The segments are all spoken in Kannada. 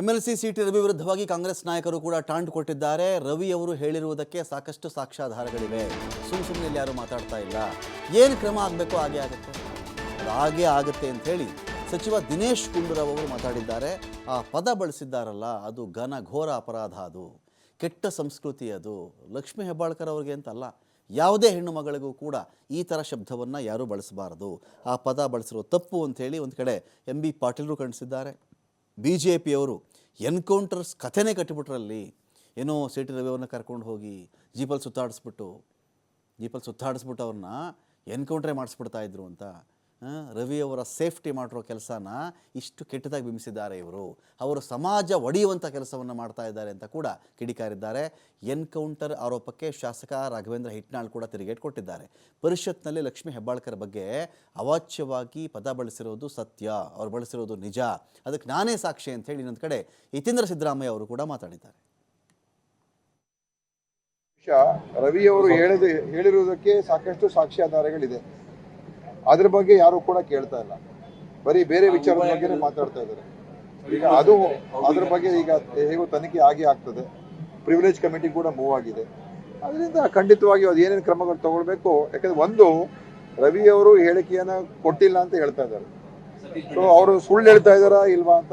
ಎಂಎಲ್ಸಿ ಸಿಟಿ ರವಿ ವಿರುದ್ಧವಾಗಿ ಕಾಂಗ್ರೆಸ್ ನಾಯಕರು ಕೂಡ ಟಾಂಟ್ ಕೊಟ್ಟಿದ್ದಾರೆ. ರವಿ ಅವರು ಹೇಳಿರುವುದಕ್ಕೆ ಸಾಕಷ್ಟು ಸಾಕ್ಷ್ಯಾಧಾರಗಳಿವೆ. ಸುಮ್ಮನೆ ಯಾರು ಮಾತಾಡ್ತಾ ಇಲ್ಲ. ಏನು ಕ್ರಮ ಆಗಬೇಕೋ ಹಾಗೆ ಆಗುತ್ತೆ, ಅದು ಹಾಗೆ ಆಗುತ್ತೆ ಅಂತ ಹೇಳಿ ಸಚಿವ ದಿನೇಶ್ ಗುಂಡೂರಾವ್ ಅವರು ಮಾತಾಡಿದ್ದಾರೆ. ಆ ಪದ ಬಳಸಿದ್ದಾರಲ್ಲ, ಅದು ಘೋರ ಅಪರಾಧ, ಅದು ಕೆಟ್ಟ ಸಂಸ್ಕೃತಿ. ಅದು ಲಕ್ಷ್ಮೀ ಹೆಬ್ಬಾಳ್ಕರ್ ಅವ್ರಿಗೆ ಅಂತಲ್ಲ, ಯಾವುದೇ ಹೆಣ್ಣು ಮಗಳಿಗೂ ಕೂಡ ಈ ಥರ ಶಬ್ದವನ್ನು ಯಾರೂ ಬಳಸಬಾರದು. ಆ ಪದ ಬಳಸಿರೋ ತಪ್ಪು ಅಂಥೇಳಿ ಒಂದು ಕಡೆ MB ಪಾಟೀಲರು ಖಂಡಿಸಿದ್ದಾರೆ. BJPಯವರು ಎನ್ಕೌಂಟರ್ಸ್ ಕಥೆನೇ ಕಟ್ಟಿಬಿಟ್ರಲ್ಲಿ. ಏನೋ ಸಿಟಿ ರವಿ ಅವ್ರನ್ನ ಕರ್ಕೊಂಡು ಹೋಗಿ ಜೀಪಲ್ಲಿ ಸುತ್ತಾಡಿಸ್ಬಿಟ್ಟು ಅವ್ರನ್ನ ಎನ್ಕೌಂಟ್ರೇ ಮಾಡಿಸ್ಬಿಡ್ತಾಯಿದ್ರು ಅಂತ. ರವಿ ಅವರ ಸೇಫ್ಟಿ ಮಾಡಿರೋ ಕೆಲಸನ ಇಷ್ಟು ಕೆಟ್ಟದಾಗಿ ಬಿಂಬಿಸಿದ್ದಾರೆ ಇವರು. ಅವರು ಸಮಾಜ ಒಡೆಯುವಂಥ ಕೆಲಸವನ್ನು ಮಾಡ್ತಾ ಇದ್ದಾರೆ ಅಂತ ಕೂಡ ಕಿಡಿಕಾರಿದ್ದಾರೆ. ಎನ್ಕೌಂಟರ್ ಆರೋಪಕ್ಕೆ ಶಾಸಕ ರಾಘವೇಂದ್ರ ಹಿಟ್ನಾಳ್ ಕೂಡ ತಿರುಗೇಟ್ ಕೊಟ್ಟಿದ್ದಾರೆ. ಪರಿಷತ್ನಲ್ಲಿ ಲಕ್ಷ್ಮೀ ಹೆಬ್ಬಾಳ್ಕರ್ ಬಗ್ಗೆ ಅವಾಚ್ಯವಾಗಿ ಪದ ಬಳಸಿರೋದು ಸತ್ಯ, ಅವ್ರು ಬಳಸಿರೋದು ನಿಜ, ಅದಕ್ಕೆ ನಾನೇ ಸಾಕ್ಷಿ ಅಂತ ಹೇಳಿ ಇನ್ನೊಂದು ಕಡೆ ಯತೀಂದ್ರ ಸಿದ್ದರಾಮಯ್ಯ ಅವರು ಕೂಡ ಮಾತಾಡಿದ್ದಾರೆ. ರವಿ ಅವರು ಹೇಳಿರುವುದಕ್ಕೆ ಸಾಕಷ್ಟು ಸಾಕ್ಷ್ಯಾಧಾರಗಳಿದೆ. ಅದ್ರ ಬಗ್ಗೆ ಯಾರು ಕೂಡ ಕೇಳ್ತಾ ಇಲ್ಲ, ಬರೀ ಬೇರೆ ವಿಚಾರದ ಬಗ್ಗೆ ಮಾತಾಡ್ತಾ ಇದ್ದಾರೆ. ಈಗ ಅದ್ರ ಬಗ್ಗೆ ಈಗ ಹೇಗೋ ತನಿಖೆ ಆಗಿ ಆಗ್ತದೆ. ಪ್ರಿವಿಲೇಜ್ ಕಮಿಟಿ ಕೂಡ ಮೂವ್ ಆಗಿದೆ. ಅದರಿಂದ ಖಂಡಿತವಾಗಿ ಅದು ಏನೇನು ಕ್ರಮಗಳು ತಗೊಳ್ಬೇಕು. ಯಾಕಂದ್ರೆ ಒಂದು, ರವಿ ಅವರು ಹೇಳಿಕೆಯನ್ನ ಕೊಟ್ಟಿಲ್ಲ ಅಂತ ಹೇಳ್ತಾ ಇದ್ದಾರೆ. ಸೊ ಅವರು ಸುಳ್ಳು ಹೇಳ್ತಾ ಇದಾರಾ ಇಲ್ವಾ ಅಂತ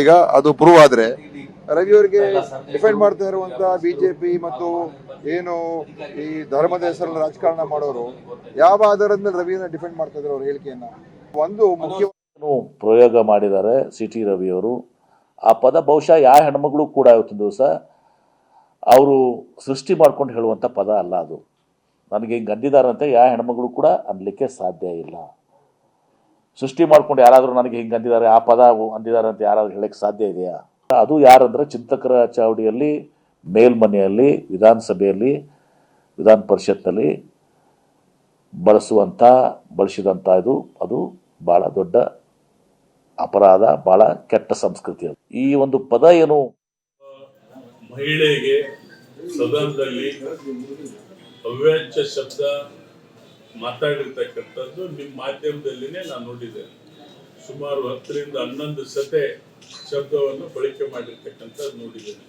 ಈಗ ಅದು ಪ್ರೂವ್ ಆದ್ರೆ ರವಿ ಅವರಿಗೆ ಡಿಫೆಂಡ್ ಮಾಡ್ತಾ ಇರುವಂತ ಬಿಜೆಪಿ ಮತ್ತು ಏನು ಈ ಧರ್ಮದ ಹೆಸರಲ್ಲಿ ರಾಜಕಾರಣ ಮಾಡೋರು ಯಾವ ಆಧಾರದ ಮೇಲೆ ರವಿಯನ್ನ ಡಿಫೆಂಡ್ ಮಾಡ್ತಾ ಇದ್ದಾರೆ ಅವ್ರ ಹೇಳಿಕೆಯನ್ನ. ಒಂದು ಮುಖ್ಯ ಪ್ರಯೋಗ ಮಾಡಿದ್ದಾರೆ ಸಿಟಿ ರವಿ ಅವರು. ಆ ಪದ ಬಹುಶಃ ಯಾವ ಹೆಣ್ಮಗಳು ಕೂಡ ಇವತ್ತಿನ ದಿವಸ ಅವರು ಸೃಷ್ಟಿ ಮಾಡ್ಕೊಂಡು ಹೇಳುವಂತ ಪದ ಅಲ್ಲ ಅದು. ನನಗೆ ಹಿಂಗೆ ಅಂದಿದ್ದಾರಂತೆ ಯಾವ ಹೆಣ್ಮಗಳು ಕೂಡ ಅನ್ಲಿಕ್ಕೆ ಸಾಧ್ಯ ಇಲ್ಲ. ಸೃಷ್ಟಿ ಮಾಡ್ಕೊಂಡು ಯಾರಾದರೂ ನನಗೆ ಹಿಂಗೆ ಅಂದಿದ್ದಾರೆ, ಆ ಪದ ಅಂದಿದ್ದಾರೆ ಅಂತ ಯಾರಾದ್ರೂ ಹೇಳಕ್ಕೆ ಸಾಧ್ಯ ಇದೆಯಾ? ಅದು ಯಾರಂದ್ರೆ ಚಿಂತಕರ ಚಾವಡಿಯಲ್ಲಿ, ಮೇಲ್ಮನೆಯಲ್ಲಿ, ವಿಧಾನಸಭೆಯಲ್ಲಿ, ವಿಧಾನ ಪರಿಷತ್ನಲ್ಲಿ ಬಳಸಿದಂಥ ಅದು ಬಹಳ ದೊಡ್ಡ ಅಪರಾಧ, ಬಹಳ ಕೆಟ್ಟ ಸಂಸ್ಕೃತಿ. ಅದು ಈ ಒಂದು ಪದ ಏನು ಮಹಿಳೆಗೆ ಸದನದಲ್ಲಿ ಅವ್ಯಾಚ್ಯ ಶಬ್ದ ಮಾತಾಡಿರ್ತಕ್ಕಂಥದ್ದು ನಿಮ್ಮ ಮಾಧ್ಯಮದಲ್ಲಿನೇ ನಾನು ನೋಡಿದ್ದೇನೆ. ಸುಮಾರು 10 ರಿಂದ 11 ಸತೆ ಶಬ್ದವನ್ನು ಬಳಕೆ ಮಾಡಿರ್ತಕ್ಕಂಥದ್ದು ನೋಡಿದ್ದೇನೆ.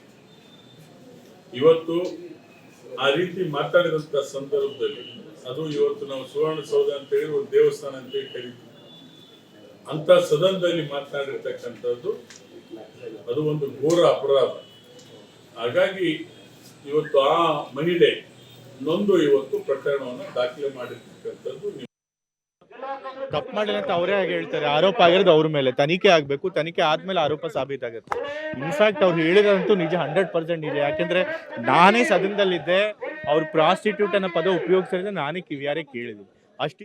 ಇವತ್ತು ಆ ರೀತಿ ಮಾತಾಡಿದಂಥ ಸಂದರ್ಭದಲ್ಲಿ, ಅದು ಇವತ್ತು ನಾವು ಸುವರ್ಣಸೌಧ ಅಂತೇಳಿ ಒಂದು ದೇವಸ್ಥಾನ ಅಂತೇಳಿ ಕರೀತೀವಿ, ಅಂತ ಸದನದಲ್ಲಿ ಮಾತನಾಡಿರ್ತಕ್ಕಂಥದ್ದು ಅದು ಒಂದು ಘೋರ ಅಪರಾಧ. ಹಾಗಾಗಿ ಇವತ್ತು ಆ ಮಹಿಳೆ ನೊಂದು ಇವತ್ತು ಪ್ರಕರಣವನ್ನು ದಾಖಲೆ ಮಾಡಿರ್ತಕ್ಕಂಥದ್ದು. ತಪ್ಪು ಮಾಡಿಲ್ಲ ಅಂತ ಅವರೇ ಆಗಿ ಹೇಳ್ತಾರೆ. ಆರೋಪ ಆಗಿರೋದು ಅವ್ರ ಮೇಲೆ, ತನಿಖೆ ಆಗಬೇಕು, ತನಿಖೆ ಆದ್ಮೇಲೆ ಆರೋಪ ಸಾಬೀತಾಗುತ್ತೆ. ಇನ್ಫ್ಯಾಕ್ಟ್ ಅವ್ರು ಹೇಳಿದಂತೂ ನಿಜ, 100% ನಿಜ. ಯಾಕೆಂದ್ರೆ ನಾನೇ ಸದನದಲ್ಲಿದ್ದೆ, ಅವ್ರು ಪ್ರಾಸ್ಟಿಟ್ಯೂಟ್ ಅನ್ನೋ ಪದ ಉಪಯೋಗಿಸಿದ್ರೆ ನಾನೇ ಕಿವಿಯಾರೆ ಕೇಳಿದ್ವಿ ಅಷ್ಟು.